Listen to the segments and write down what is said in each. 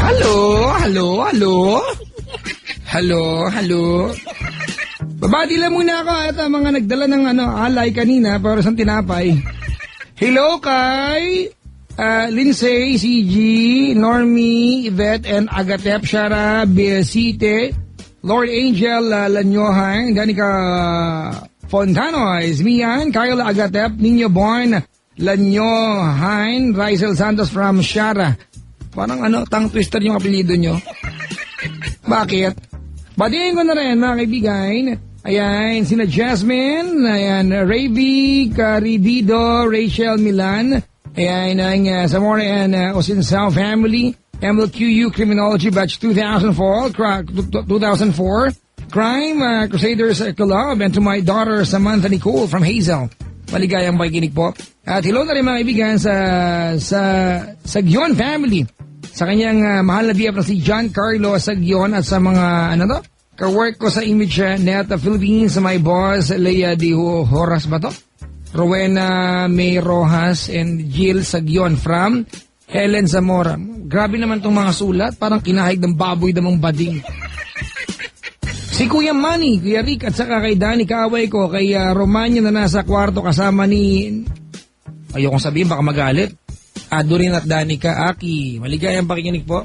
Hello. Babati lang muna ako at mga nagdala ng alay kanina para sa tinapay. Hello kay Lindsay, CG, Normie, Yvette, and Agatep, Shara, Besite, Lord Angel, Lanyohan, Danica Fontanoy, Zmian, Kyle Agatep, Nino Born, Lanyohan, Rizal Santos from Shara. Parang tongue twister yung apelido nyo. Bakit? Batiin ko na rin mga kaibigan. Ayan, sina Jasmine, ayan, Ravi, Caridido, Rachel Milan, ayan, Zamora and Osinsao family, MLQU Criminology Batch 2004, Crime Crusaders Club, and to my daughter Samantha Nicole from Hazel. Maligayang pakikinig po. At hello na rin mga kaibigan sa Sagyon family. Sa kanyang mahal na BF na si John Carlo Sagyon at sa mga, ka-work ko sa Image Net Philippines, sa my boss, Leia Di Horas ba to? Rowena May Rojas and Jill Sagyon from Helen Zamora. Grabe naman tong mga sulat, parang kinahig ng baboy damang bading. Si Kuya Manny, Kuya Rick, at saka kay Danny, kaaway ko, kay Romanya na nasa kwarto kasama ni, ayokong sabihin, baka magalit, Adurin at Danica Aki. Maligayang pakikinig po.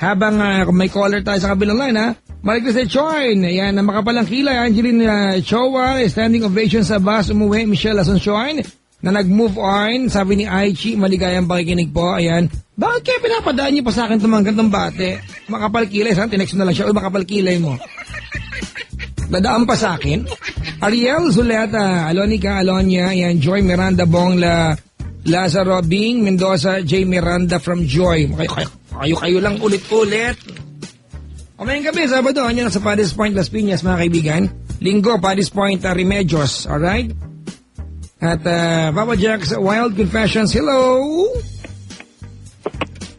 Habang may caller tayo sa kabilang line, Maricruz de Choin, ayan, na makapalang kilay, Angeline Chowa, standing ovation sa bus, umuwi, Michelle Asuncion, na nag-move on, sabi ni Aichi, maligayang pakikinig po, ayan. Bakit kaya pinapadaan niyo pa sa akin itong gantong bate? Makapal kilay, sana tinext na lang siya, makapal kilay mo. Dadaan pa sa akin. Ariel Zuleta, Alonica, Alonia, ayan, Joy Miranda Bongla, Lazaro Bing, Mendoza, J. Miranda from Joy. Kayo lang ulit-ulit. Kamayang gabi, Sabado, nyo sa Paddy's Point, Las Piñas, mga kaibigan. Linggo, Paddy's Point, Remedios, alright? At Papa Jack's Wild Confessions, hello?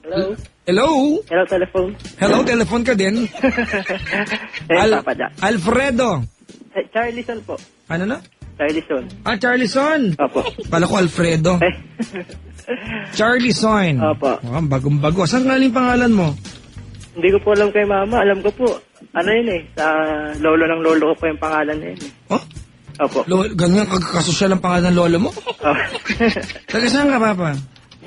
Hello? Hello? Hello, telephone. Hello, telephone ka din? Papa Jack. Alfredo. Charlison po. Ano na? Charlison. Charlison. Opo. Pala ko Alfredo. Charlison. Opo. Bagong-bago. Saan galing pangalan mo? Hindi ko po alam kay mama. Alam ko po. Ano yun sa lolo ng lolo ko po yung pangalan na yun. Oh? Opo. Ganyan kakasosyal ang pangalan ng lolo mo? Taga saan ka, Papa?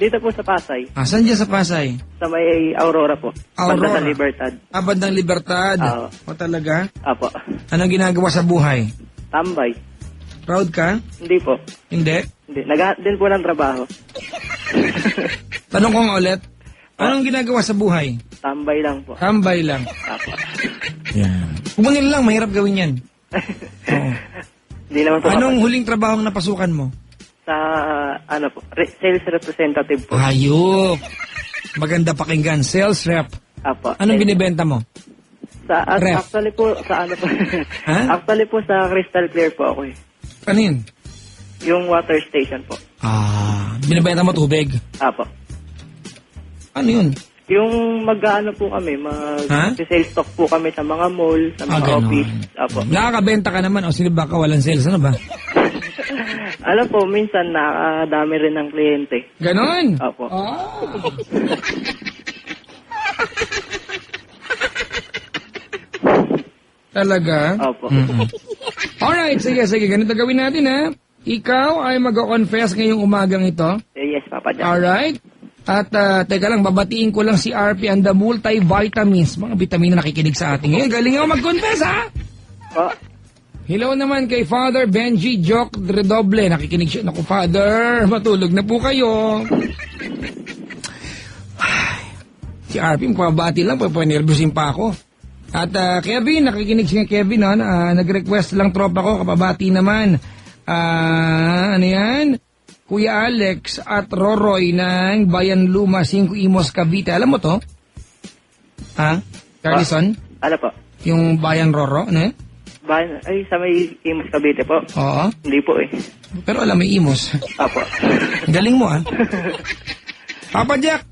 Dito po sa Pasay. Saan dyan sa Pasay? Sa may Aurora po. Aurora? Banda sa Libertad. Bandang Libertad? O talaga? Opo. Anong ginagawa sa buhay? Tambay. Proud ka? Hindi po. Hindi? Hindi. Naghahat din po ng trabaho. Tanong ko nga ulit. Anong ginagawa sa buhay? Tambay lang po. Tambay lang. Opo. Yan. Kumangin lang, mahirap gawin yan. Oo. Hindi naman po. Anong huling trabahong napasukan mo? Sa, sales representative po. Ayok. Maganda pakinggan. Sales rep. Apo. Anong binibenta mo? Ref. Actually po, sa ano po. Ha? Actually po, sa Crystal Clear po ako eh. Ano yun? Yung water station po. Binibenta mo tubig? Apo. Ano yun? Yung mag-ano po kami, mag-sales stock po kami sa mga mall, sa mga office. Apo. Nakakabenta ka naman o sino ba ka walang sales? Ano ba? Alam po, minsan nakadami rin ng kliyente. Ganon? Apo. Talaga? Opo. Alright, sige. Ganito gawin natin, ha? Ikaw ay mag-confess ngayong umagang ito. Yes, Papa Jack. Alright? At teka lang, babatiin ko lang si RP and the multivitamins. Mga vitamina nakikinig sa atin ngayon. Galing ako mag-confess, ha? Oh. Hello naman kay Father Benji Joke Redoble. Nakikinig siya. Naku, Father, matulog na po kayo. Si RP, mapabati lang. Nervyusin pa ako. At Kevin, nakikinig siya Kevin. Nag-request lang tropa ko. Kapabati naman. Ano yan? Kuya Alex at Roroy ng Bayan Luma, 5 Imos, Cavite. Alam mo to? Carlison? Ano po? Yung Bayan Roro, ano yan? Ay, sa may Imos Cavite po? Oo. Hindi po eh. Pero alam, may Imos. Apo. Galing mo, Papa Jack,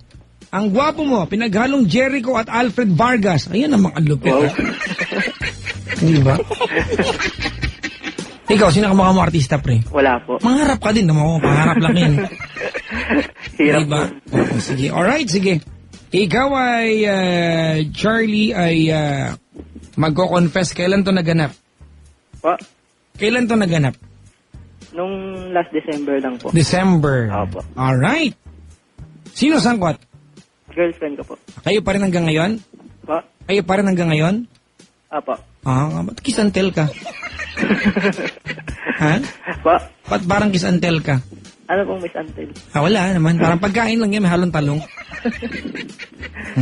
ang gwapo mo, pinaghalong Jericho at Alfred Vargas. Ayan ang mga lupit. Wow. Hindi ba? Ikaw, sino ka mga artista, pre? Wala po. Mangarap ka din, naman ako. Pangarap lang yan. Hirap diba? Oo, sige. Alright, sige. Ikaw ay, Charlie, ay magko-confess. Kailan to naganap? Po, Kailan to naganap? nung last December lang po. December. Opo. Alright. Sino sangkot? Girlfriend ko po. Kayo pa rin hanggang ngayon? Po, Kayo pa rin hanggang ngayon? apo. Ba't kiss and tell ka? Ha? Po, Ba't parang kiss and tell ka? ano pong Miss Antel? Wala naman. Parang pagkain lang yan, may halong talong.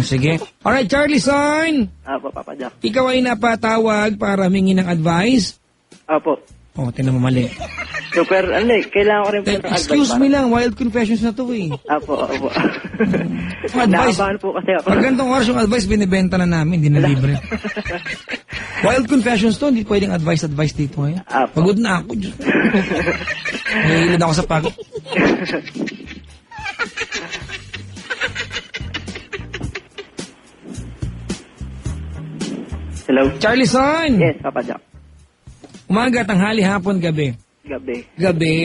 Sige. Alright, Charlie Son. Apo, Papa Jack. Ikaw ay napatawag para humingi ng advice. Apo. Tinan mo mali. Super, kailangan ko rin po ng advice. Excuse me lang, wild confessions na to eh. Apo. Advice. Naabahan po kasi ako. Pag ganitong oras yung advice, binibenta na namin, hindi na libre. Wild confessions to, hindi pwedeng advice dito ngayon. Apo. Pagod na ako. Diyos. Nahihilid ako sa pagod. Hello? Charlie Son! Yes, Papa Jack. Umaga, tanghali, hapon, gabi. Gabi. Gabi.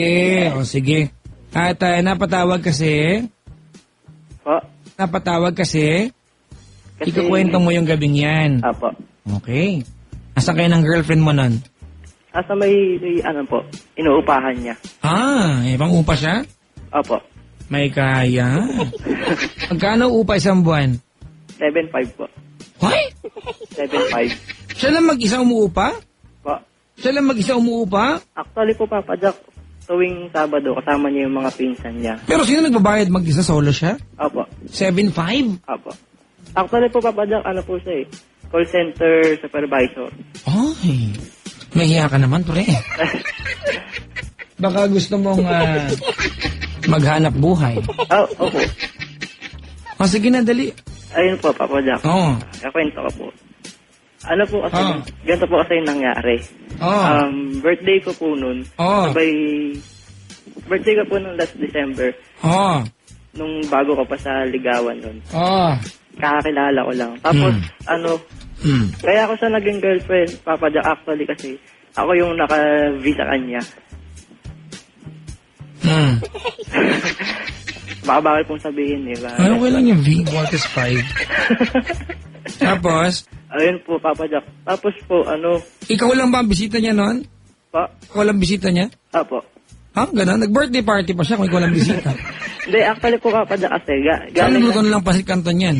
Sige. At napatawag kasi, Po, kasi... ikukwento mo yung gabing yan. Apo. Okay. Asan kayo ng girlfriend mo nun? Asa may po, inuupahan niya. Pang-upa siya? Apo. May kaya. Magkano upa isang buwan? 7.5 po. Hoy? 7.5. Siya lang mag-isa umuupa? Po. Siya lang mag-isa umuupa? Actually po, Papa Jack, tuwing Sabado, kasama niya yung mga pinsan niya. Pero sino nagbabayad mag-isa? Solo siya? Apo. 7.5? Apo. Actually po, Papa Jack, ano po siya call center supervisor. Ay, mahiya ka naman, pre. Baka gusto mong maghanap buhay. Opo. Sige na, dali. Ayun po, Papa Jack. Oo. Kakwento ko po. Ano po kasi, ganito po kasi yung nangyari. Oo. Birthday ko po nun. Oo. Birthday ko po nung last December. Oo. Nung bago ko pa sa ligawan nun. Oo. Kakakilala ko lang. Tapos, kaya ako siya naging girlfriend, Papa Jack, actually kasi ako yung naka-visa kanya. Baka bakit pong sabihin Okay lang yung V, what is 5? Tapos? Ayun po, Papa Jack. Tapos po, Ikaw lang ba ang bisita niya noon? Pa? Ikaw lang bisita niya? Apo. Ganun? Nag-birthday party pa siya kung ikaw lang bisita. Hindi, actually po, Papa Jack, kasi Saan nagluto na lang pasit kanton yan?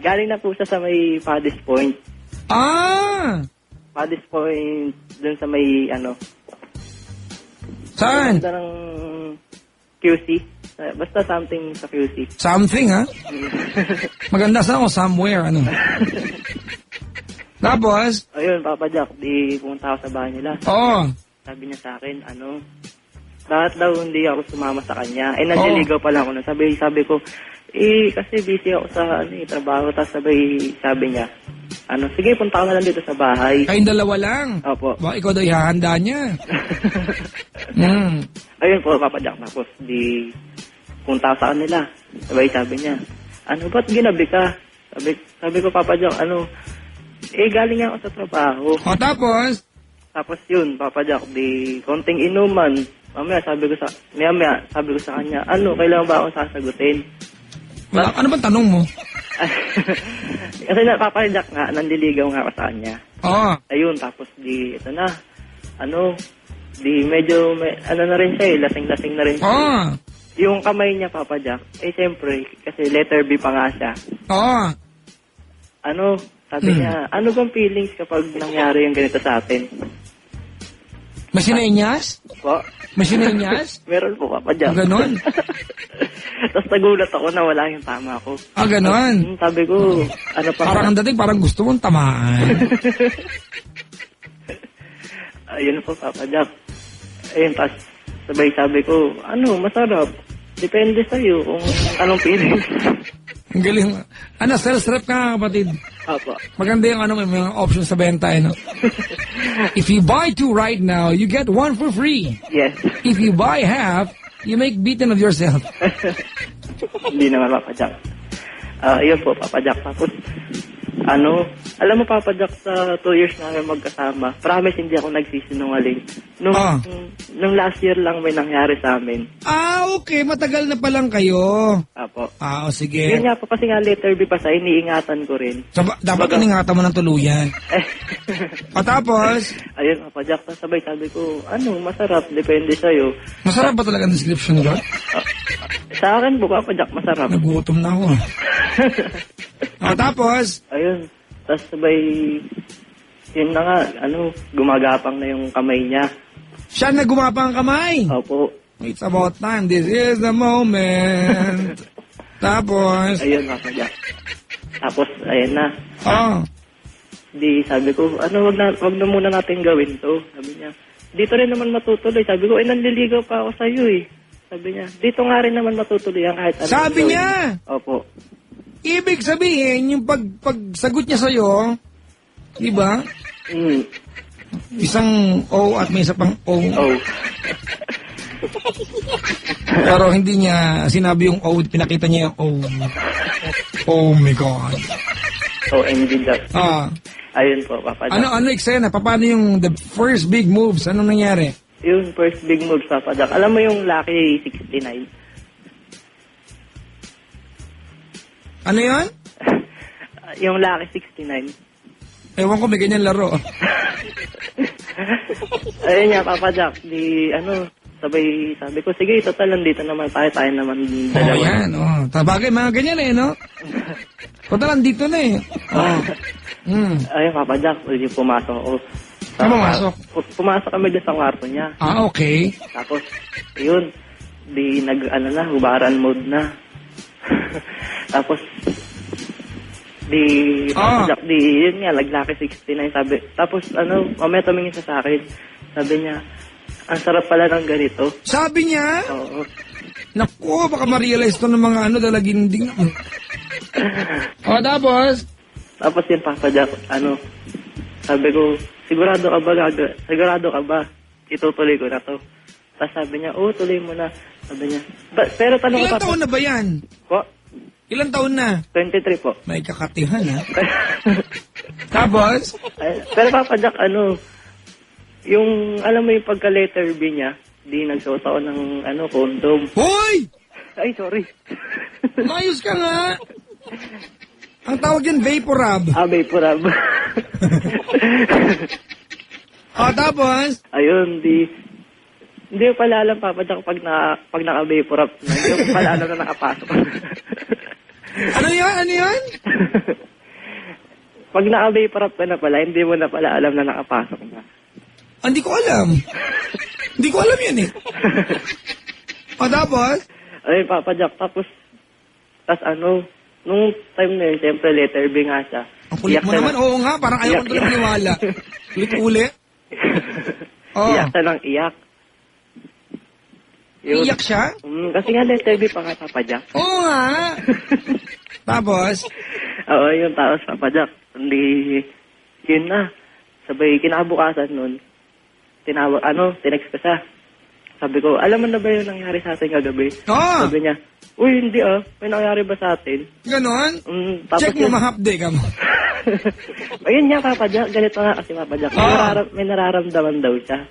Galing na po siya sa may Paddy's Point. Paddy's Point, dun sa may, Saan? Basta ng QC. Basta something sa QC. Something, ha? Maganda sa ako, somewhere, Tapos? Ayun, Papa Jack, di pumunta ako sa bahay nila. Oo. Sabi niya sa akin, lahat daw hindi ako sumama sa kanya. Nanliligaw pa lang ako. Sabi ko, kasi busy ako sa trabaho. Tapos sabi niya, sige, punta ka na lang dito sa bahay. Kayong dalawa lang? Opo. Baka ikaw daw ihahanda niya. Ayun po, Papa Jack. Tapos, punta ako sa kanila. Sabi niya, ba't ginabi ka? Sabi ko, Papa Jack, galing ako sa trabaho. Tapos? Tapos yun, Papa Jack, konting inuman. Mamaya sabi ko sa kanya, kailangan ba akong sasagutin? Ano bang tanong mo? Kasi Papa Jack nga, nandiligaw nga ako sa kanya. Ayun, tapos ito na, medyo, na rin siya lasing-lasing na rin siya. Yung kamay niya, Papa Jack, siyempre, kasi letter B pa nga siya. Sabi niya, ano bang feelings kapag nangyari yung ganito sa atin? May sinenyas? Po? May sinenyas? Meron po, Papa Jack. Ganon? Tapos nagulat ako na wala yung tama ko. Ganon? Sabi ko, Parang ang dating, parang gusto mong tamaan. Ayun po, Papa Jack. Ayun, tapos sabi ko, masarap. Depende sa'yo kung anong feelings. Ang galing. Sales rep ka nga, kapatid. Apo. Maganda yung may mga options sa benta, If you buy 2 right now, you get 1 for free. Yes. If you buy half, you make beaten of yourself. Hindi naman, Papa Jack. Ayun po, Papa Jack. Tapos, Alam mo, Papa Jack, sa 2 years namin magkasama, promise hindi ako nagsisinungaling. Nung last year lang may nangyari sa amin. Okay. Matagal na pa lang kayo. Apo. Sige. Yun nga po kasi nga letter B pa sa iniingatan ko rin. So, dapat iningatan mo ng tuluyan. Tapos? Ayun, Papa Jack, sabay sabi ko, masarap, depende sa'yo. Masarap ba talaga ang description ko? Sa akin po, Papa Jack, masarap. Nagutom na ako. Tapos? Ayun, tapos sabay, yun na nga, gumagapang na yung kamay niya. Siya na gumapang ang kamay? Opo. It's about time. This is the moment. Tapos? Ayun, Papa Jack. Tapos, ayun na. Di, sabi ko, wag na muna natin gawin to. Sabi niya, dito rin naman matutuloy. Sabi ko, nanliligaw pa ako sa'yo eh. Sabi niya, dito nga rin naman matutuloy ang kahit ano. Sabi niya? Opo. Ibig sabihin, yung pagsagot niya sa'yo, di ba? Isang O at may isa pang O. Pero hindi niya sinabi yung O, pinakita niya yung O. Oh my God. OMG Jack. Ayun po, Papa Jack. Ano eksena? Paano yung the first big moves? Anong nangyari? Yung first big moves, Papa Jack. Alam mo yung Lucky 69? Ano yun? Yung Lucky 69. Ewan ko, may ganyan laro. Ayun nga, Papa Jack. Sabi ko, sige, total, nandito naman tayo naman dalawa. Yan, Tabagay, mga ganyan no? Total, nandito na Ayun, Papa Jack, pumasok ako. Pumasok? Pumasok kami din sa kwarto niya. Okay. Tapos, yun, hubaran mode na. Tapos, Papa Jack, yun nga, Lucky 69, sabi. Tapos, mamaya tumingin siya sa akin. Sabi niya, ang sarap pala ng ganito. Sabi niya? Oo. Naku, baka ma-realize to ng mga dalaginding. Tapos? Tapos yun, Papa Jack, sabi ko, sigurado ka ba? Itutuloy ko na to. Tapos sabi niya, tuloy mo na. Sabi niya, pero tanong ko, Ilan taon na ba yan? Po? Ilan taon na? 23 po. May kakatihan, ha? Tapos? Pero Papa Jack, yung, alam mo yung pagka-letter B niya, di nagsuot ako ng, condom. Hoy! Ay, sorry. Mayos ka nga! Ang tawag yan, Vaporub. Vaporub. Tapos? Ayun, hindi ko pala alam, Papa Jack, pag naka-Vaporub na. Hindi ko pala alam na nakapasok. Ano yan? Pag naka-Vaporub ka na pala, hindi mo na pala alam na nakapasok na. Hindi ko alam. Hindi ko alam yan eh. Tapos? Ayun, Papa Jack, tapos nung time na yun, siyempre letter B nga siya. Ang kulit mo naman, oo nga, parang ayaw ko na maniwala. Ulit-ulit. Iyak siya ng iyak. Iyak siya? Kasi nga letter B pa nga, Papa Jack. Oo nga. Tapos? Oo, yun, tapos Papa Jack. Yun na. Sabay, kinabukasan nun, tinext ko siya. Sabi ko, alam mo na ba yung nangyari sa atin kagabi? Sabi niya, uy, hindi may nangyari ba sa atin? Ganon? Tapos check mo, mahapde ka mo. Ayun nga, Papa Jack, ganito nga kasi Papa Jack. May nararamdaman daw siya.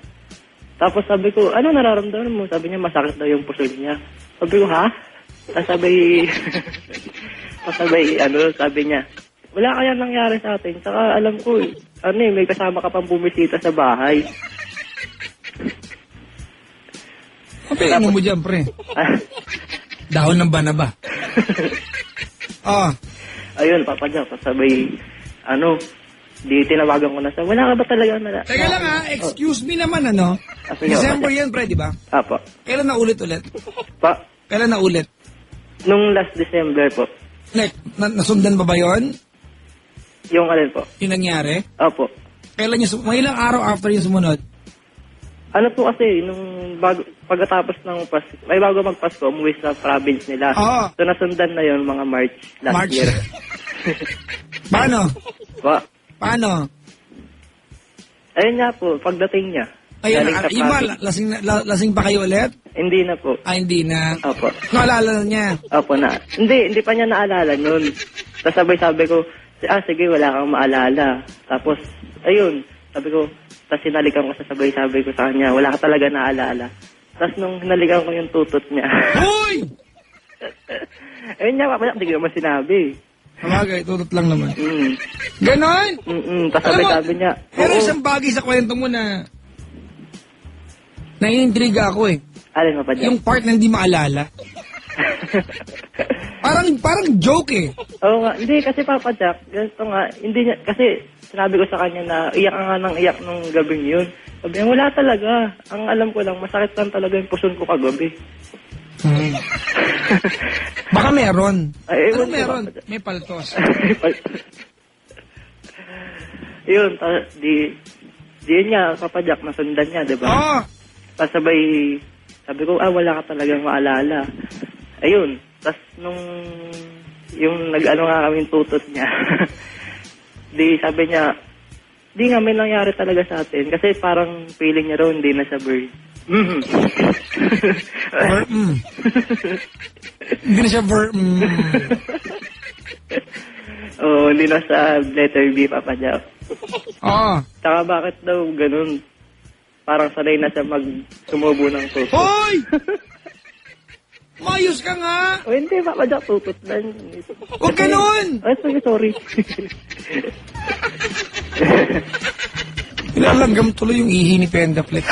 Tapos sabi ko, ano nararamdaman mo? Sabi niya, masakit daw yung puso niya. Sabi ko, ha? Sabi niya, wala kaya nangyari sa atin. Saka alam ko, may kasama ka pang bumisita sa bahay. Okay, ano mo dyan, pre? Dahon ng banaba. Ayun, Papa Jack, sabay, di tinawagan ko na sa, wala ka ba talaga na? Teka lang excuse me naman, December yan, pre, di ba? Apo. Kailan na ulit-ulit? Pa? Kailan na ulit? Nung last December po. Nasundan ba yun? Yung alin po? Yung nangyari? Opo. Kailan may ilang araw after yung sumunod? Ano po kasi, pagkatapos ng Pasko, may bago magpasko, umuwi sa province nila. So nasundan na yon mga March last year. Paano? Paano? Ayun nga po, pagdating niya. Ayun, iba, lasing pa kayo ulit? Hindi na po. Hindi na. Opo. Naalala niya? Opo na. Hindi pa niya naalala nun. Tapos sabi ko, Sige, wala kang maalala. Tapos, ayun, sabi ko, tapos sinalikan ko sa sabi ko sa kanya, wala ka talaga naalala. Tapos nung hinalikan ko yung tutot niya, Hoy! ayun niya, papayak, hindi ko naman sinabi. Kamagay, tutot lang naman. Mm. Ganon? Tapos sabi niya, pero oo. isang bagay sa kwento mo na naiintriga ako eh. Alin mo pa dyan? Yung part na hindi maalala. parang joke eh. Oo nga, hindi kasi Papa Jack, ganito nga, hindi niya, kasi sinabi ko sa kanya na iyak nga ng iyak nung gabing yun. Sabi niya, wala talaga. Ang alam ko lang, masakit lang talaga yung puson ko kagabi. Baka meron. Ay, Ano ewan ko, meron? Papa Jack. May paltos. Yun, di yun niya, Papa Jack, nasundan niya, di ba? Oo. Tapos sabi ko, wala ka talagang maalala. Ayun, tapos nung, yung nag-ano nga kami tutot niya, di sabi niya, di nga may nangyari talaga sa atin. Kasi parang feeling niya raw hindi na siya bird. Hindi na siya Oo, hindi na sa letter B, Papa Jack. Oo. Saka bakit daw ganun? Parang sanay na siya sumubo ng tutot. Hoy! Mayos ka nga! O hindi, Papa Jack, tutot lang. Huwag ganun! Sorry. Ilalanggam tuloy yung ihi ni Pendaflex.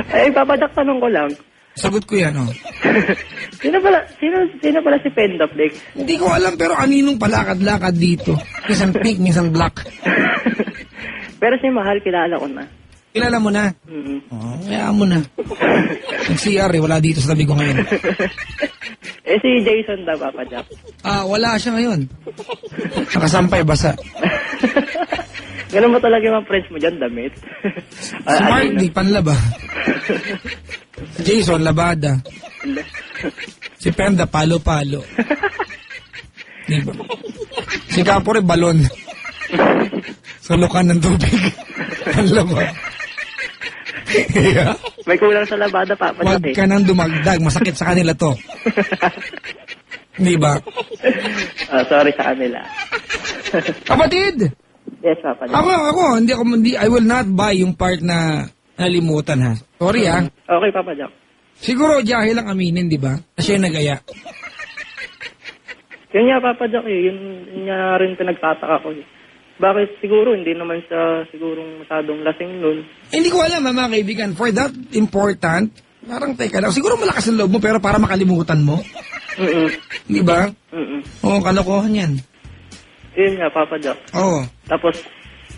Ay, Papa Jack, tanong ko lang. Sagot ko yan, oh. Sino pala si Pendaflex? Hindi ko alam, pero aninong palakad-lakad dito. Minsan pink, minsan black. Pero si Mahal, kilala ko na. Kilala mo na? Oo, kaya mo na. Nag-CR wala dito sa tabi ko ngayon. Si Jason daw, Papa Jack. Wala siya ngayon. Nakasampay, basa. Ganun ba talaga yung mga friends mo dyan, damit? Si Marty, panlaba. Si Jason, labada. Si Penda, palo-palo. Diba? Si Capore, balon. Sulukan ng tubig. Panlaba. Yeah. May kulang sa labada, Papa Jack. Huwag ka nang dumagdag. Masakit sa kanila to. Diba? Sorry sa kanila. Kapatid! Yes, Papa Jack. Hindi, I will not buy yung part na nalimutan, ha? Sorry, ha? Okay, Papa Jack. Siguro, dahil lang aminin, di ba? Kasi yung nagaya. Yun nga, Papa Jack, yun nga rin pinagtataka ko. Bakit siguro, hindi naman siya sigurong masyadong lasing nun. Hindi ko alam, mga kaibigan. For that important, parang teka lang. Siguro malakas ang loob mo, pero para makalimutan mo. Di ba? Oo, kalokohan yan. Yun nga, Papa Jack. Oo. Tapos,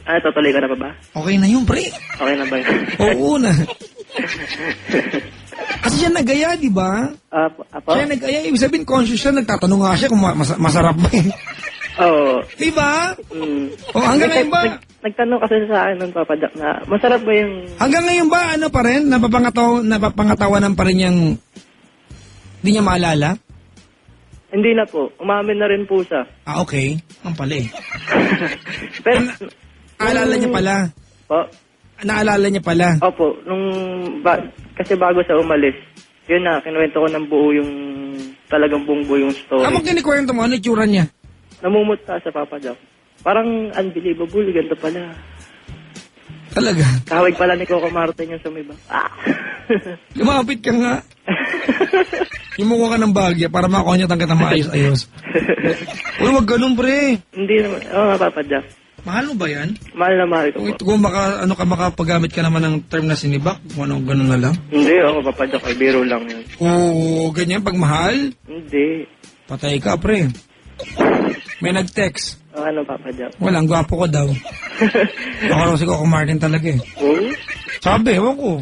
tutuloy ka na pa ba? Okay na yun, pre. Okay na ba yun? Oo na. Kasi siya nagaya, di ba? Apo? Siya nagaya, ibig sabihin conscious siya, nagtatanong nga siya kung masarap ba eh. Oo. Di ba? O hanggang ngayon ba? Nagtanong kasi sa akin nun, Papa Jack, na masarap ba yung... Hanggang ngayon ba, ano pa rin? Napapangatawanan pa rin yung... Hindi niya maalala? Hindi na po. Umamin na rin po siya. Okay. Ang pala eh. Pero... Naalala niya pala. Po? Naalala niya pala. Opo. Kasi bago siya umalis, yun na, kinuwento ko ng buo yung... Talagang buong buo yung story. Kapag kinikwento mo, ano itsura niya? Namumuta sa Papa Jack. Parang unbelievable, ganito pala. Talaga? Kahawig pala ni Coco Martin yung sumiba. Lumapit ka nga. Yumuko ka ng bagya para makakonyatan kita maayos-ayos. Uy, wag ganun, pre. Hindi naman. Oo nga, Papa Jack. Mahal mo ba yan? Mahal na mahal ko po. Kung makapagamit ka naman ng term na sinibak, kung ano, ganun na lang. Hindi, ako, Papa Jack. Ay, biro lang yun. Oo, ganyan, pag mahal, Hindi. patay ka, pre. May nag-text. Ano, Papa Jack? Walang gwapo ko daw. Ako raw si Coco Martin talaga eh. Oo? Sabi, ewan ko.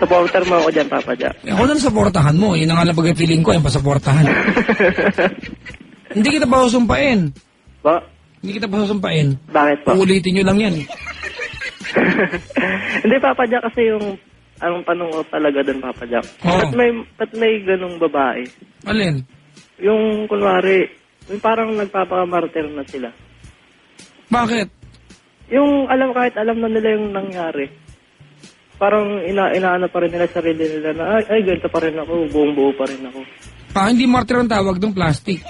Supporter mo ako dyan, Papa Jack. Ako na supportahan mo. Yun ang alam pag-feeling ko, yung pasupportahan. Hindi kita pa susumpain. Ba? Hindi kita pa susumpain. Bakit po? Uulitin nyo lang yan. Hindi, Papa Jack, kasi yung anong tanong ko talaga doon, Papa Jack. Oo. Ba't may ganung babae? Alin? Yung, kunwari, yung parang nagpapakamartir na sila. Bakit? Yung kahit alam na nila yung nangyari. Parang inaano pa rin nila sarili nila na, ay, ganito pa rin ako, buong buo pa rin ako. Hindi martir ang tawag doon, plastic.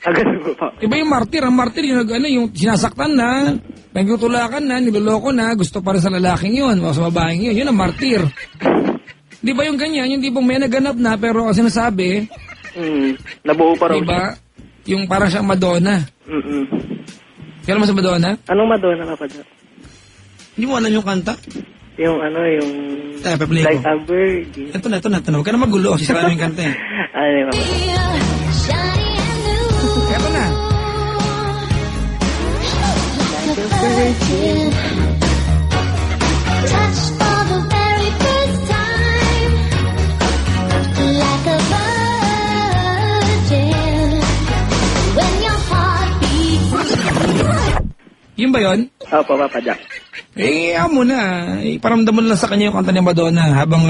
Ganun po pa. Iba yung martir. Ang martir yung, yung sinasaktan na, nagtutulakan na, niloloko na, gusto pa rin sa lalaking yun, o sa babaeng yun. Yun ang martir. Di ba yung ganyan? Yung tipong may naganap na, pero ang sinasabi, Nabuo pa raw di ba? Yung parang siyang Madonna. Kailan mo sa Madonna? Anong Madonna, Papa Jack? Hindi mo alam yung kanta? Yung yung... Paplay Like ko. a Virgin. Ito na. Huwag ka na magulo. Sisira yung kanta eh. Ano Papa Jack? Eto na. Like a Virgin. Touch for the very first time, like a virgin. When your heart beats. Yun ba yun? Opo, Papa Jack. Mo na. Paramdam mo lang sa kanya yung kanta ni Madonna habang...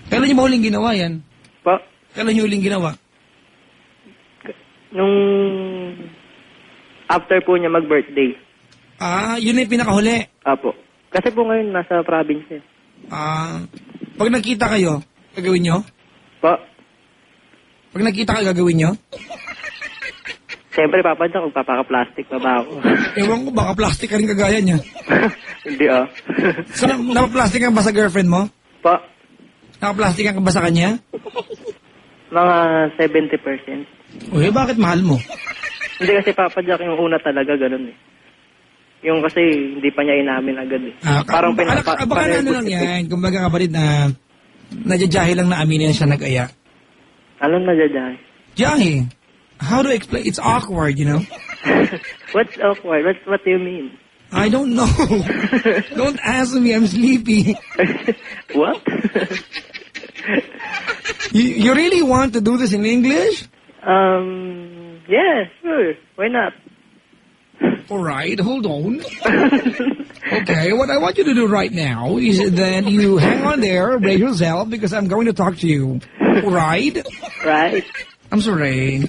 kailan niyo ba huling ginawa yan? Po? Kailan niyo huling ginawa? Nung... After po niya mag-birthday. Yun na yung pinakahuli. Opo. Kasi po ngayon nasa province eh. Pag nakita kayo, gagawin nyo? Po? Pag nakita kayo, gagawin nyo? Siyempre, Papa Jack, magpapaka-plastic pa ba ako? Ewan ko, baka plastic ka rin kagaya niya. Hindi So, napaplastic ka ba sa girlfriend mo? Po? Nakaplastic ka ba sa kanya? Mga 70%. Uy, bakit mahal mo? Hindi kasi Papa Jack yung una talaga ganun eh. Yung kasi hindi pa niya inamin agad eh. Parang baka na ano lang yan, kumbaga kapatid na nadyajahe lang na aminin siya nag-aya. Anong nadyajahe? Jahe. How do I explain? It's awkward, you know? What's awkward? What do you mean? I don't know. Don't ask me, I'm sleepy. What? You really want to do this in English? Yeah, sure. Why not? Alright, hold on. Okay, what I want you to do right now is that you hang on there, brace yourself, because I'm going to talk to you. Alright? Right? I'm sorry.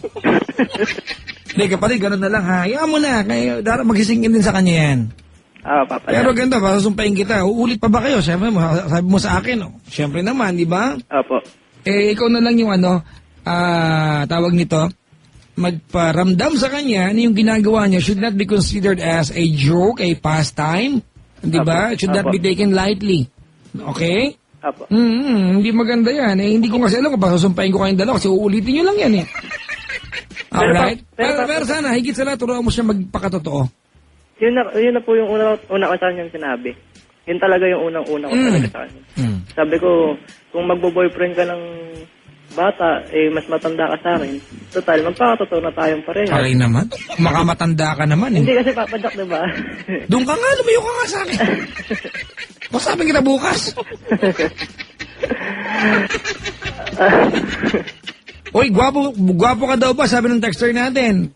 Hindi, kapatid, ganun na lang ha. Hayaan mo na, kaya magisingin din sa kanya yan. Papa Pero Jack. ganda, pasusumpain kita. Uulit pa ba kayo? Siyempre, sabi mo sa akin, oh. Siyempre naman, di ba? Opo. Ikaw na lang yung tawag nito, magparamdam sa kanya na yung ginagawa niya should not be considered as a joke, a pastime. Di ba? It should not be taken lightly. Okay? Opo. Hindi maganda yan. Hindi ko kasi alam kung pasusumpain ko kayong dalawa kasi uulitin nyo lang yan eh. Alright? Pero sana, higit sa lahat, turuan mo siya magpakatotoo. Yun na po yung una ko sa kanya sinabi. Yun talaga yung unang-una ko talaga sa kanya. Sabi ko, kung magbo-boyfriend ka ng bata, mas matanda ka sa akin. Total, magpakatotoo na tayong pareho. Aray naman. Makamatanda ka naman eh. Hindi kasi Papa Jack, diba? Doon ka nga, lumayo ka nga sa akin. Pasabing kita bukas. Uy, gwapo ka daw ba? Sabi ng texter natin.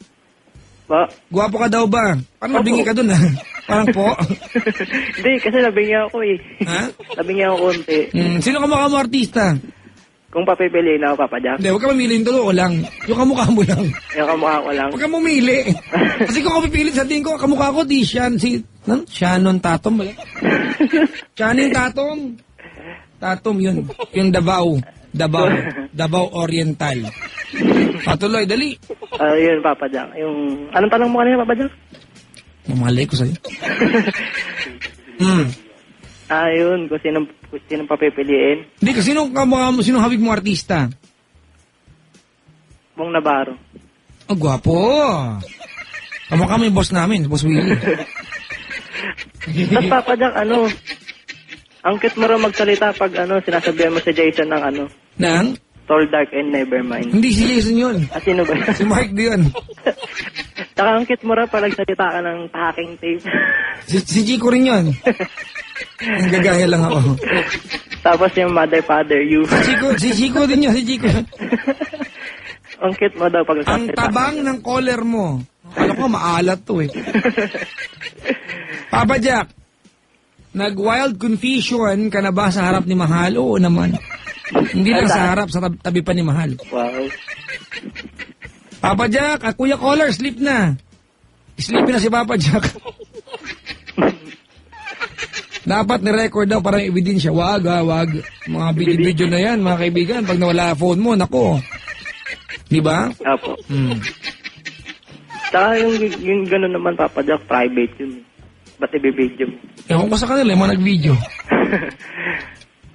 Ba? Gwapo ka daw ba? Parang nabingi ka dun Parang po. Hindi, kasi nabingi ako eh. Ha? Nabingi ako konti. Sino kamukha mo artista? Kung papipiliin ako, Papa Jack, Hindi, huwag ka mamili. Totoo lang. Yung kamukha mo lang. yung kamukha ko lang. Huwag ka mamili. Kasi kung ako pipili sa tingin ko, kamukha ko di Shannon Tatom ba? Shannon Tatom. Tatom yun. Yung Davao Oriental. Patuloy, dali. Yun, Papa Jack. Anong tanong mo kanina, Papa Jack? Mamalay ko sa'yo. Yun, kung sinong papipiliin. Hindi, kasi sino habig mo artista? Bong Navarro. Oh, gwapo. Kamukha mo yung boss namin, Boss Willie. Tapos Papa Jack, ang cute mo raw magsalita pag sinasabihan mo si Jason ng Nang? Tall, Dark, and Nevermind. Hindi si Jason yun. Sino ba yun? Si Mark yun. Tsaka ang cute mo raw pag nagsalita ka ng packing tape. Si Chico rin yun. Ang gagaya lang ako. Tapos yung Mother, Father, You. Si Chico din yun, si Chico. Ang cute mo daw pag Ang nagsalita. tabang ng collar mo. Alam ko, maalat to eh. Papa Jack, nag-wild confusion ka na ba sa harap ni Mahal? Oo naman. Hindi lang sa harap, sa tabi pa ni Mahal. Wow. Papa Jack, Kuya Collar, sleep na. Sleepy na si Papa Jack. Dapat ni-record daw para ebidensya. Wag. Mga video na yan, mga kaibigan. Pag nawala phone mo, nako. Di ba? Apo. Tsaka yung gano'n naman, Papa Jack, private yun. Ba't ibibidyo mo? Ewan ko sa kanila, yung mga nag-video.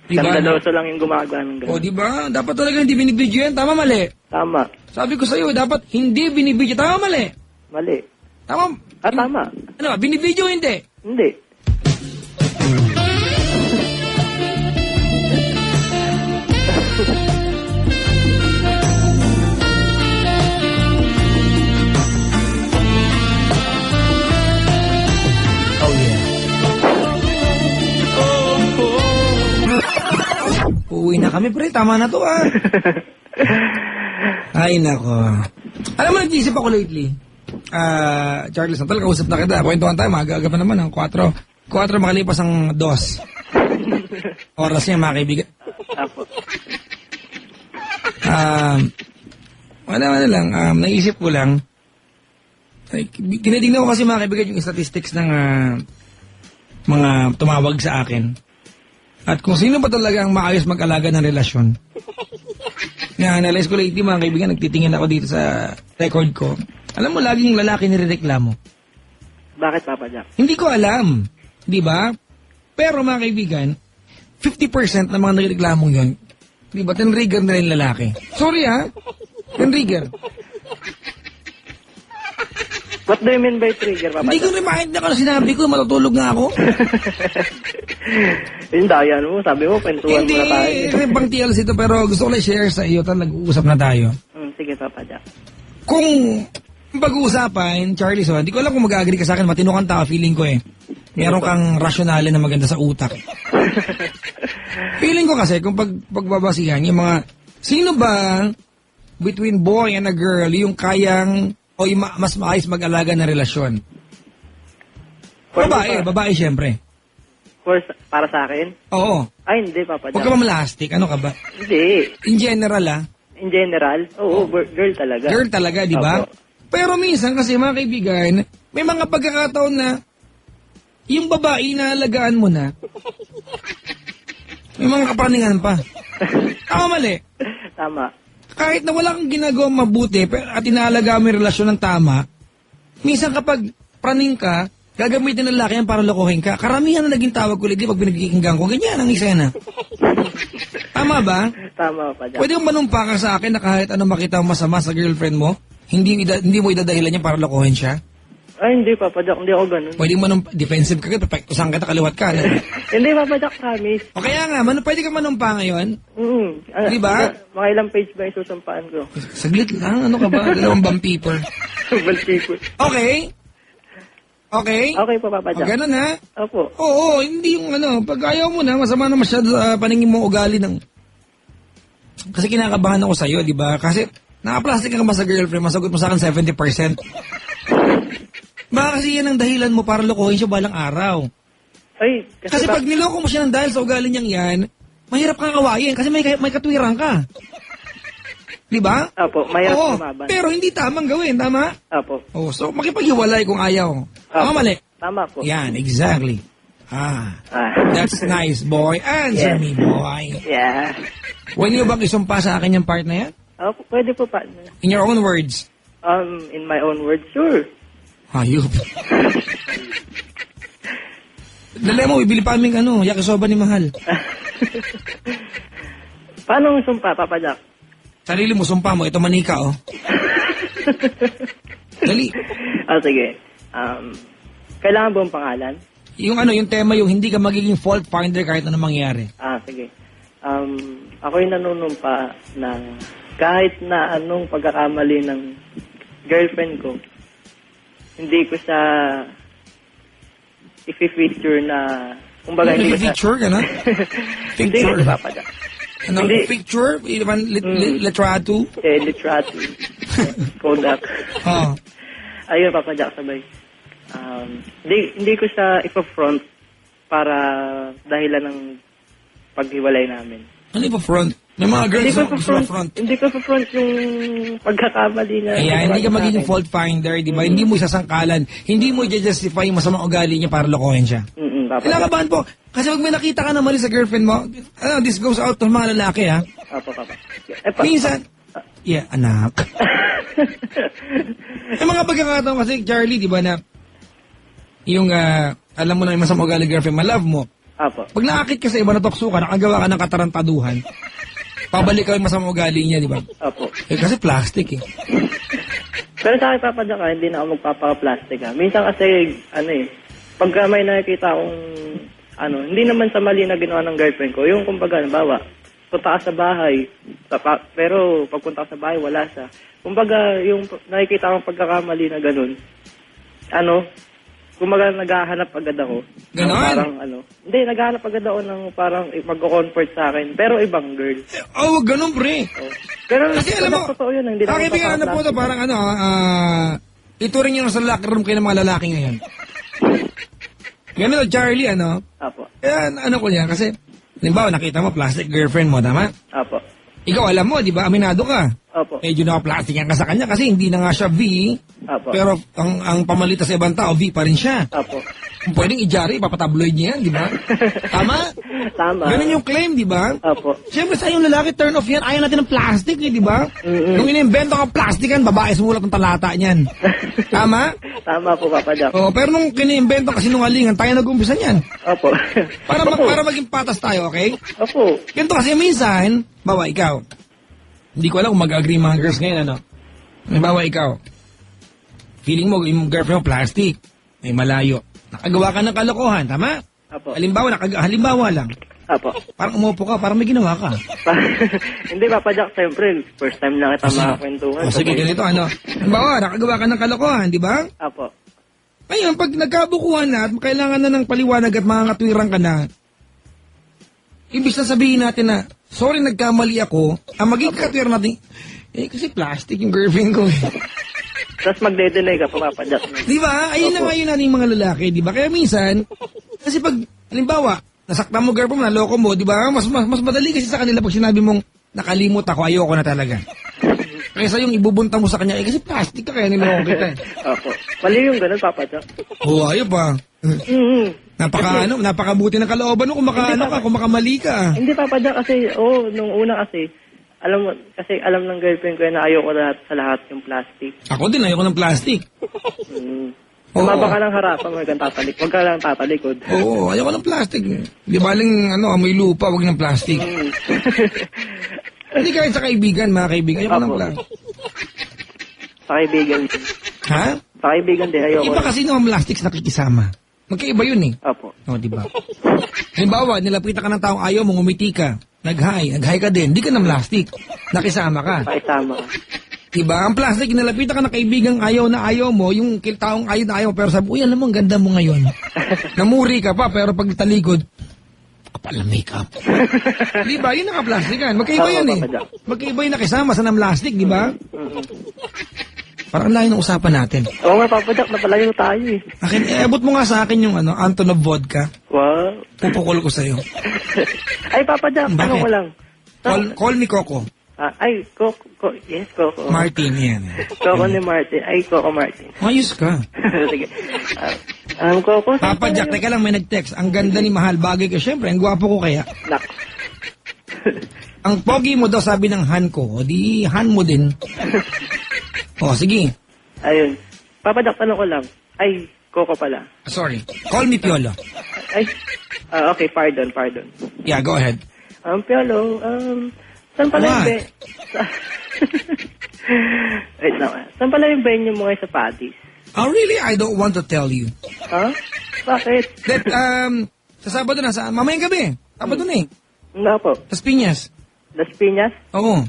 Diba? Skandaloso lang yung gumagawa ng gano'n. O, diba? Dapat talaga hindi binibidyo yan. Tama, mali. Tama. Sabi ko sa'yo, dapat hindi binibidyo. Tama, mali. Mali. Tama. Tama. Ano ba? Binibidyo o hindi? Hindi. Oh, yeah. Uuwi na kami, pre. Tama na to, ah. Ay, nako. Alam mo, nag-iisip ako lately. Charles, natal, kausap na kita. Kwentuhan tayo, maaga pa naman, ang 4 makalipas ang 2. Oras niya, mga kaibigan. Apo. Wala lang, naisip ko lang. Tinitingnan ko kasi mga kaibigan yung statistics ng mga tumawag sa akin. At kung sino ba talaga ang maayos mag-alaga ng relasyon. Na-analyze ko lately mga kaibigan, nagtitingin ako dito sa record ko. Alam mo, laging lalaki nirereklamo. Bakit, Papa Jack? Hindi ko alam. Di ba? Pero mga kaibigan, 50% ng mga nirereklamong yun, di ba, tinrigger na rin lalaki. Sorry ha? Tinrigger. What do you mean by trigger, Papa Hindi ko Jack? remind na kung sinabi ko, matutulog na ako. Yung dayan mo, sabi mo, kwentuhan Hindi, muna tayo. pang TLC ito, pero gusto ko lang share sa iyo, nag-uusap na tayo. Sige, Papa Jack. Kung pag-uusapan, Charlie, so, hindi ko alam kung mag-agree ka sa akin, matino kang tao, feeling ko eh. Meron kang rasyonale na maganda sa utak. Feeling ko kasi, kung pagbabasihan, yung mga, sino ba between boy and a girl, yung kayang, o yung mas maayos mag-alaga na relasyon? Babae syempre. Para sa akin? Oo. Ay, hindi, Papa Huwag ka Jack. mamalastik, ano ka ba? Hindi. In general In general, oo, girl talaga. girl talaga, di ba? Opo. Pero minsan kasi mga kaibigan, may mga pagkakataon na yung babae na alagaan mo na, may mga kapaningan pa. Tama mali. Tama. Kahit na wala kang ginagawang mabuti at inaalagaan mo yung relasyon ng tama, minsan kapag praning ka, gagamitin ng lalaki yan para lokohin ka. Karamihan na naging tawag ko pag pinagkikinggan ko, ganyan ang eksena. Tama ba? Tama, Papa Jack. Pwede mong manumpa ka sa akin na kahit anong makita mo masama sa girlfriend mo, hindi mo idadahilan niya para lokohin siya? Ay, hindi, Papa Jack. Hindi ako ganun. Pwede mo defensive ka, perfectusan kita, kaliwat ka. Hindi, Papa Jack, promise. O kaya nga, pwede ka manumpa ngayon? Di ba? Mga ilang page ba yung susampaan ko? Saglit lang, ano ka ba? Dalawang bumpiper. Baltiko. Okay? Okay? Okay po, Papa O Jack. ganun ha? Opo. Oo, hindi yung pag ayaw mo na, masama na masyado sa paningin mo ugali ng... Kasi kinakabahan ako sa'yo, di ba? Kasi nakaplastic ka ba sa girlfriend, masagot mo sa akin 70%. Baka kasi yan ang dahilan mo para lokohin siya balang araw. Ay, Kasi pag niloko mo siya ng dahil sa ugali niyang yan, mahirap kang kawain kasi may katwiran ka. Di ba? Opo, mahirap Oo, lumaban. pero hindi tamang gawin, tama? Opo. Oh, so makipaghiwalay kung ayaw. Tama mali? Tama po. Yan, exactly. That's nice, boy. Answer Yes. me, boy. Yeah. Huwag niyo bang isumpa sa akin yung part na yan? Opo, pwede po pa. In your own words. In my own words, sure. Hayop. Dali mo, ibili pa aming yakisoba ni Mahal. Paano sumpa, Papa Jack? Sarili mo, sumpa mo. Ito manika, oh. Dali. Sige. Kailangan ba ang pangalan? Yung tema, yung hindi ka magiging fault finder kahit ano mangyari. Sige. Ako'y nanunumpa na kahit na anong pagkakamali ng girlfriend ko, hindi ko siya i-feature na, kumbaga hindi ko siya... Picture ka na? Hindi Picture. ko siya, Papa Jack. Ano? Hindi. Picture? Litrato? Litrato. Kodak. Oh. Ayun, Papa Jack, sabay. Hindi ko siya ipa-front para dahilan ng paghiwalay namin. Ano pa front? May mga girls na gusto front. Hindi ko pa-front yung pagkakamali niya. Kaya hindi ka magiging fault finder, di ba? Hindi mo isasangkalan. Hindi mo i-justify yung masamang ugali niya para lokohin siya. Papa. Kinakabahan po. Kasi pag may nakita ka na mali sa girlfriend mo, this goes out to mga lalaki, ha? Papa. Minsan, Yeah, anak. Yung mga pagkakataon kasi, Charlie, di ba na, yung, alam mo na yung masamang ugali girlfriend, malove mo. Apo. Pag naakit ka sa iba, natokso ka, nakagawa ka ng katarantaduhan, pabalik ka yung masamang ugali niya, di ba? Apo. Eh, kasi plastic eh. Pero sa akin, Papa Jack, hindi na ako magpapaka-plastic, ha. Minsan kasi, pagka may nakikita akong, hindi naman sa mali na ginawa ng girlfriend ko, yung kumbaga, bawa, punta ka sa bahay, pero pagpunta ka sa bahay, wala siya. Kumbaga, yung nakikita akong pagkakamali na ganun, kumbaga, naghahanap agad ako. Ganon? Parang, hindi, naghahanap agad ako ng parang magko-comfort sa akin, pero ibang girl. Oh, wag ganun, pre. Oh. Pero, Kasi alam mo, totoo yun, hindi na ako kaibigan na po ito, parang ito rin yung sa locker room kayo ng mga lalaki ngayon. Ganun, Charlie, Apo. Kaya, ko niya, kasi, halimbawa, nakita mo, plastic girlfriend mo, tama? Apo. Ikaw, alam mo, di ba, aminado ka. Opo. Medyo naka-plastic yan ka sa kanya kasi hindi na nga siya V, Apo. pero ang pamalita sa ibang tao, V pa rin siya. Apo. Kung pwedeng i-jari, papatabloid niya yan, di ba? Tama? Tama. Ganun yung claim, di ba? Apo. Siyempre sa yung lalaki, turn off yan. Ayaw natin ng plastic, di ba? Mm-mm. Nung inimbento ka plastikan, babae sumulat ng talata niyan. Tama? Tama po, Papa Jack. Oh, pero nung kiniimbento ka sinungalingan, tayo nag-umpisa niyan. Opo. Para maging patas tayo, okay? Opo. Ganito kasi minsan, bawa ikaw, hindi ko alam kung mag-agree mga girls ngayon, bawa ikaw, feeling mo yung girlfriend mo plastic, may malayo. Nakagawa ka ng kalokohan, tama? Apo. Halimbawa lang. Apo. Parang umupo ka, parang may ginawa ka. Hindi, Papa Jack, siyempre, first time na kita makakwentuhan. O sige, ganito, halimbawa, nakagawa ka ng kalokohan, di ba? Apo. Ngayon, pag nagkabukuhan na at kailangan na ng paliwanag at mga katwirang ka na, ibig na sabihin natin na, sorry, nagkamali ako, ang magiging katwir natin, kasi plastic yung girlfriend ko. Tapos magde-deny ka pa, Papa Jack. Di ba? Ayun na ngayon natin yung mga lalaki, di ba? Kaya minsan, kasi pag, halimbawa, nasaktan mo girlfriend mo, naloko mo, di ba? Mas madali kasi sa kanila pag sinabi mong, nakalimot ako, ayoko na talaga. Kaysa yung ibubunta mo sa kanya, kasi plastic ka kaya niloko kita. Opo. Mali yung ganun, Papa Jack. Oo, ayaw pa. Mm-hmm. Napakabuti ng kalooban mo kung kung makamali ka. Hindi, Papa Jack, kasi, nung una kasi, alam ng girlfriend ko na ayoko sa lahat yung plastic. Ako din, ayoko ng plastic. Tumaba ka ng harapan, huwag ka lang tatalikod. Oo, ayoko ng plastic. Di baling, amoy lupa, wag ng plastic. Hindi kahit sa kaibigan, mga kaibigan, ayoko ng plastic. Sa kaibigan. Ha? Sa kaibigan din, ayoko. Iba kasi ng plastics nakikisama. Magkaiba yun eh. Opo. O, di ba? Halimbawa, nilapitan ka ng taong ayaw mo, ngumiti ka. Nag-hi ka din. Di ka ng plastic. Nakisama ka. Nakisama ka. Diba? Ang plastic, nilapitan ka ng kaibigang ayaw na ayaw mo, yung taong ayaw na ayaw, pero sabi, uy, alam mo, ang ganda mo ngayon. Namuri ka pa, pero pag talikod, kapal na makeup. Diba? Yun ang plastikan. Magkaiba yan eh. Magkaiba yung nakisama sa ng plastic, diba? Parang layo ng usapan natin. Oo nga, Papa Jack, napalayo tayo eh. Abot mo nga sa akin yung Antonov vodka. Wow. Pupukol ko sa'yo. Ay, Papa Jack, Bakit? ano ko lang. Call me Coco. Coco. Yes, Coco. Martin, yan. Coco ni Martin. Ay, Coco Martin. Ayos ka. Sige. Coco. Papa Jack, teka lang, may nag-text. Ang ganda ni Mahal, bagay ka. Siyempre, ang gwapo ko kaya. Nak. Ang pogi mo daw, sabi ng Han ko. O di, Han mo din. O, sige. Ayun. Papa Jack, tanong ko lang. Ay, Coco pala. Sorry. Call me Piolo. Ay, okay, pardon. Yeah, go ahead. Piolo, saan pala yung What? Wait lang. Saan pala yung venue mo ngayon sa Paddy's? Oh, really? I don't want to tell you. Ha? Bakit? That, sa Sabado na, mamayang gabi. Sabado na eh. Nga po. Las Piñas. Las Piñas? Oo.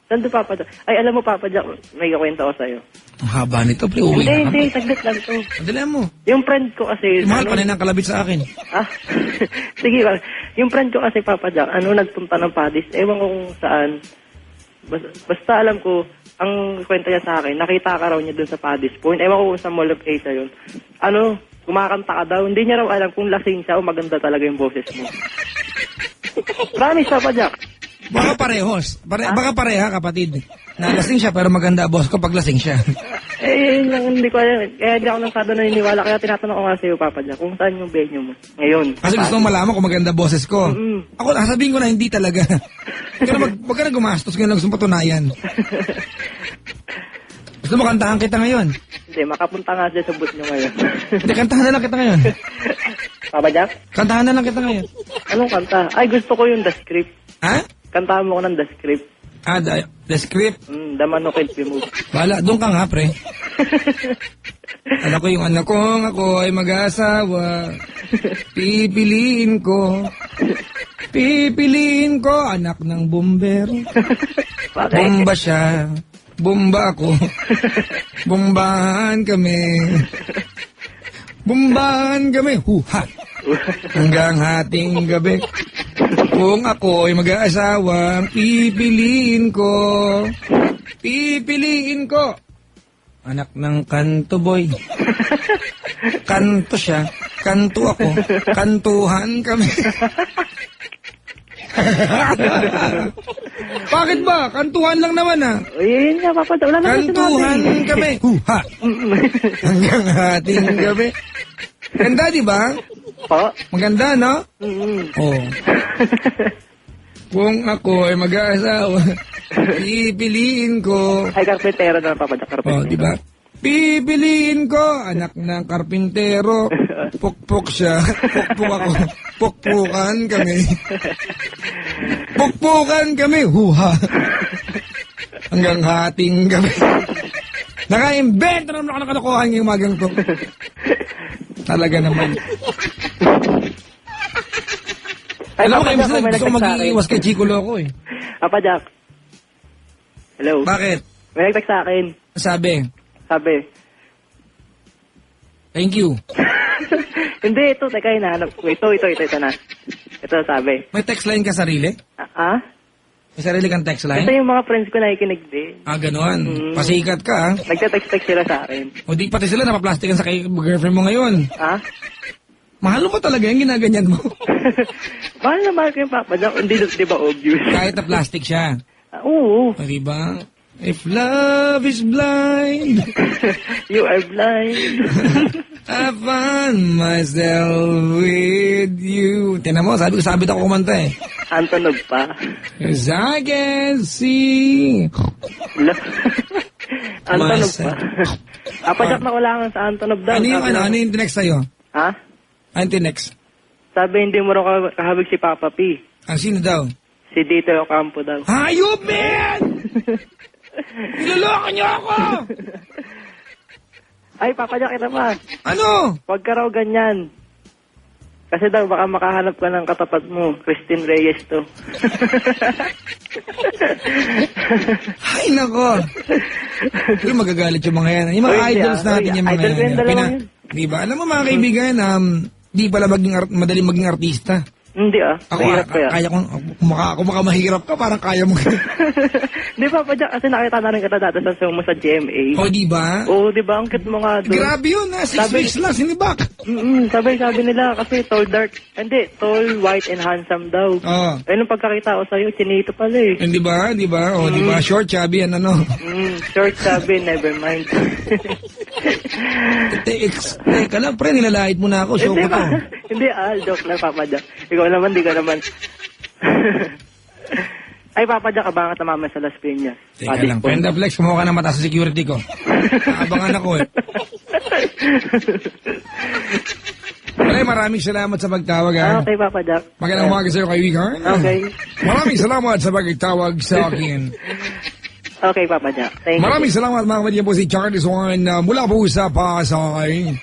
Saan doon, Papa Jack? Ay, alam mo, Papa Jack, may kakwento ko sa'yo. Ang haba nito, pre. Uwi na Hindi, kami. saglit lang to. Madali mo. Yung friend ko kasi... Mahal pa na ng kalabit sa akin. Sige ba. Yung friend ko kasi, Papa Jack, nagpunta ng Paddy's. Ewan ko kung saan. Basta alam ko, ang kwento niya sa akin, nakita ka raw niya dun sa Paddy's Point. Ewan ko kung sa Mall of Asia yun. Kumakanta ka daw. Hindi niya raw alam kung lasing siya o maganda talaga yung boses mo. Promise, Papa Jack. Baka parehos. Baka pareha, kapatid. Nalasing siya pero maganda boss ko pag lasing siya. Yun lang, hindi ko alam. Kaya hindi ako masyado naniniwala. Kaya tinatanong ko nga sa'yo, Papa Jack, kung saan yung venue mo. Ngayon. Kasi gusto mong malaman kung maganda boses ko. Mm-mm. Ako, sabihin ko na hindi talaga. Huwag ka na gumastos ngayon lang gusto mong patunayan. Gusto mo kantahan kita ngayon? Hindi, makapunta nga siya sa booth nyo ngayon. Hindi, kantahan na lang kita ngayon. Papa Jack, Kantahan na lang kita ngayon. anong kanta? Ay, gusto ko yung The Script. Ha? Kantahan mo ko ng The Script. The script. The Man Who Can't Be Moved. Wala, doon ka nga, pre. Alam ko yung anak kong ako ay mag-asawa. Pipiliin ko. Pipiliin ko, anak ng bumbero. Bakit? Bomba siya. Bomba ako. Bombahan kami. Bombahan kami. Huha. Hanggang hating gabi. Kung ako ay mag-aasawa, pipiliin ko. Pipiliin ko. Anak ng kanto boy. Kanto siya. Kanto ako. Kantuhan kami. Bakit ba? Kantuhan lang naman ah. Yun nga, Papa Jack. Wala na Kantuhan kami. Huha. Hanggang hating gabi. Ganda, di ba? Po? Maganda, no? Oo. Kung ako ay mag-aasawa, pipiliin ko. Ay, karpentero na, Papa Jack. Karpentero. Oh, di ba? Pipiliin ko, anak ng karpintero. Pukpuk siya. Pukpuk ako. Pukpukan kami. Pukpukan kami. Huha. Hanggang hating kami. Naka-invento naman ako ng kalokohan ngayong umagang to. Talaga naman. Ay, Alam mo Papa kayo, Jack, kung may gusto ko nag-text sa mag-iiwas kay Chico Loco eh. Papa Jack. Hello? Bakit? May nag-text sa akin. Sabi, Sabi, thank you. hindi, ito, teka, hinahanap ko. Ito na. Ito, sabi. May text line ka sarili? Ah? May sarili kang text line? Ito yung mga friends ko nakikinig din. Ah, ganon. Pasikat ka ah. Nagte-text sila sa akin. O di pati sila napaplastikan sa girlfriend mo ngayon. Ah? Mahal mo ba talaga yung ginaganyan mo? Mahal na mahal ko yung Papa Jack. Hindi, di ba obvious? Kahit na plastic siya. Oo. O diba? If love is blind, You are blind. I find myself with you. Tinan mo, sabi ako kumanta eh. Antonov pa. Cause I can see. Antonov pa. Myself. Papa Jack, nakulangan sa Antonov daw. Ano yung, Sabi lang- ano yung tinext sa'yo? Ha? Ano yung tinext? Sabi hindi mo raw kahabig si Papa P. Ang sino daw? Si Dito Ocampo daw. Hayop, man! Niloloko niyo ako! Ay, Papa Jack, ito pa. Ano? Huwag ka raw ganyan. Kasi daw, baka makahanap ka ng katapat mo. Christine Reyes to. Ay, nako. Pero magagalit yung mga yan. Yung mga Uy, idols hindi, natin, uy, yung mga idol ko yung dalawang yun. Di ba? Alam mo mga kaibigan, di pala madaling maging artista. Hindi Ako, mahirap kaya. kaya kong, kung maka mahirap ka, parang kaya mo. Di ba, Papa Jack, kasi nakita na rin kita dati sa show mo sa GMA. O, di ba? Oo, di ba? Ang cute mo nga doon. Grabe yun, 6 Sabi- weeks lang, sinibak. Sabi nila, kasi tall, dark. Hindi, tall, white, and handsome daw. Oo. Eh, nung pagkakita ko sa'yo, chinito pala eh. Di ba? Di ba? O, di ba? Short, chubby, ano. Short sabi, never mind. Teka lang, pre, nilalait mo na ako. Show Hindi ko ba? to. Hindi, joke lang, Papa Jack. Ikaw naman, di ka naman. Ay, Papa Jack, abangan ka mama sa Las Piñas. Teka lang, Pendaflex, kumuha ka ng mata sa security ko. Nakabangan ako eh. Pre, maraming salamat sa pagtawag ha. Okay, Papa Jack. Magandang umaga sa'yo, kaibigan. Okay. Maraming salamat sa pagtawag sa akin. Okay, Papa Jack. Thank you. Maraming salamat mga kapatid po si Charlie Swan mula po sa Pasay.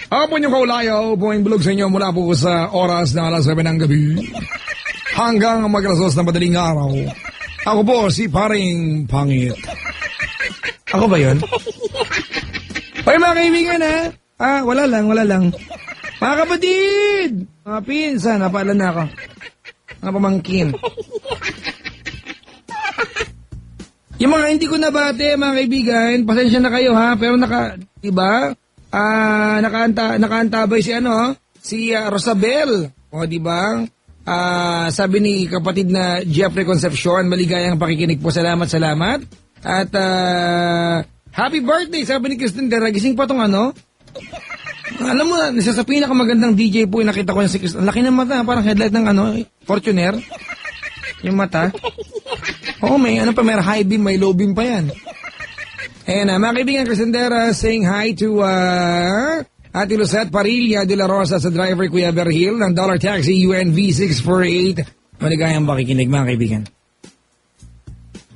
Ako po yung kaulayaw po yung bulog sa inyo mula po sa oras na alas 7 ng gabi hanggang maglasos na madaling araw. Ako po si Paring Pangit. Ako ba yun? Hoy mga kaibigan ha? Wala lang. Mga kapatid! Mga pinsan, napaalan na ako. Mga pamangkin. Yung mga hindi ko nabate, mga kaibigan, pasensya na kayo ha, pero diba? Nakaantabay si Rosabel. O, diba? Sabi ni kapatid na Jeffrey Concepcion, maligayang pakikinig po. Salamat. At, Happy birthday, sabi ni Kristen Dera. Gising pa tong ano. Alam mo, isa sa pinakamagandang DJ po, nakita ko niya si Kristen. Laki ng mata, parang headlight ng ano, Fortuner. Yung mata. Oo, may ano pa, may high beam, may low beam pa yan. And mga kaibigan, Kristen Dera, saying hi to Ate Lucette Parilla de la Rosa sa driver Kuya Berhil ng Dollar Taxi UNV 648. Maligayang pakikinig, mga kaibigan.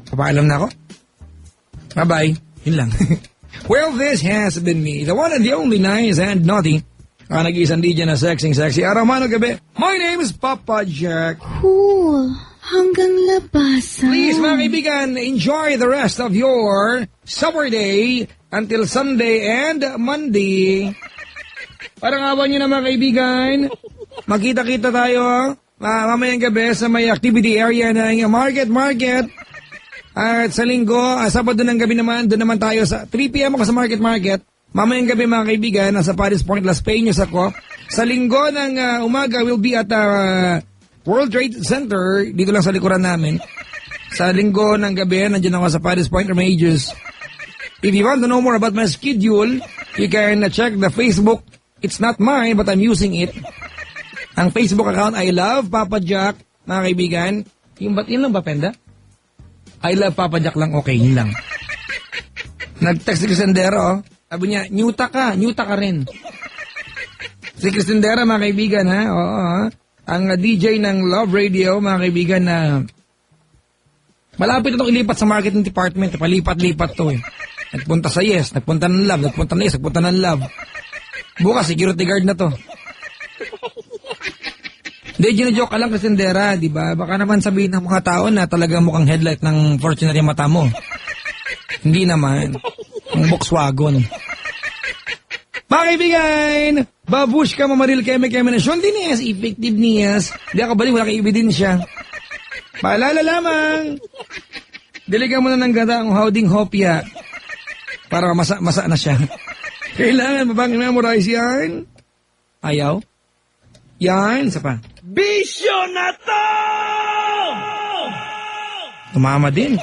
Papaalam na ako? Bye-bye. Yun lang. Well, this has been me, the one and the only nice and naughty. Nag-iisang DJ na sexy. Araw man o gabi. My name is Papa Jack. Cool. Hanggang labasan. Please, mga kaibigan, enjoy the rest of your summer day until Sunday and Monday. Parang awan nyo na, mga kaibigan. Magkita-kita tayo mamayang gabi sa may activity area ng Market. At sa linggo, Sabado ng gabi naman, doon naman tayo sa 3 p.m. ako sa Market. Mamayang gabi, mga kaibigan, nasa Paris Point, Las Peñas ako. Sa linggo ng umaga, we'll be at World Trade Center, dito lang sa likuran namin. Sa linggo ng gabi, nandiyan ako sa Paris Point, Remedios. If you want to know more about my schedule, you can check the Facebook. It's not mine, but I'm using it. Ang Facebook account, I Love Papa Jack, mga kaibigan. Yung ba't yun lang ba, Penda? I Love Papa Jack lang, okay, yun lang. Nag-text si Cristendera, sabi niya, Nyuta ka rin. Si Cristendera, mga kaibigan, ha? Oo, ha? Ang DJ ng Love Radio, mga kaibigan, na malapit itong ilipat sa marketing department. Palipat-lipat to, eh. Nagpunta sa Yes, nagpunta ng Love, nagpunta ng Yes, nagpunta ng Love. Bukas, security guard na to. Hindi, ginajoke ka lang, Cristendera, di ba? Baka naman sabihin ng mga tao na talagang mukhang headlight ng Fortuner yung mata mo. Hindi naman. Ang Volkswagen. Mga kaibigan, babush ka mamaril keme nasyon din niyas, effective niyas. Di ako balik, wala kang ebidensya. Paalala lamang, diligan mo na ng ganda ang howding hopya para masa na siya. Kailangan mo bang memorize yan? Ayaw? Yan, isa pa. Bisyo na to! Tumama din.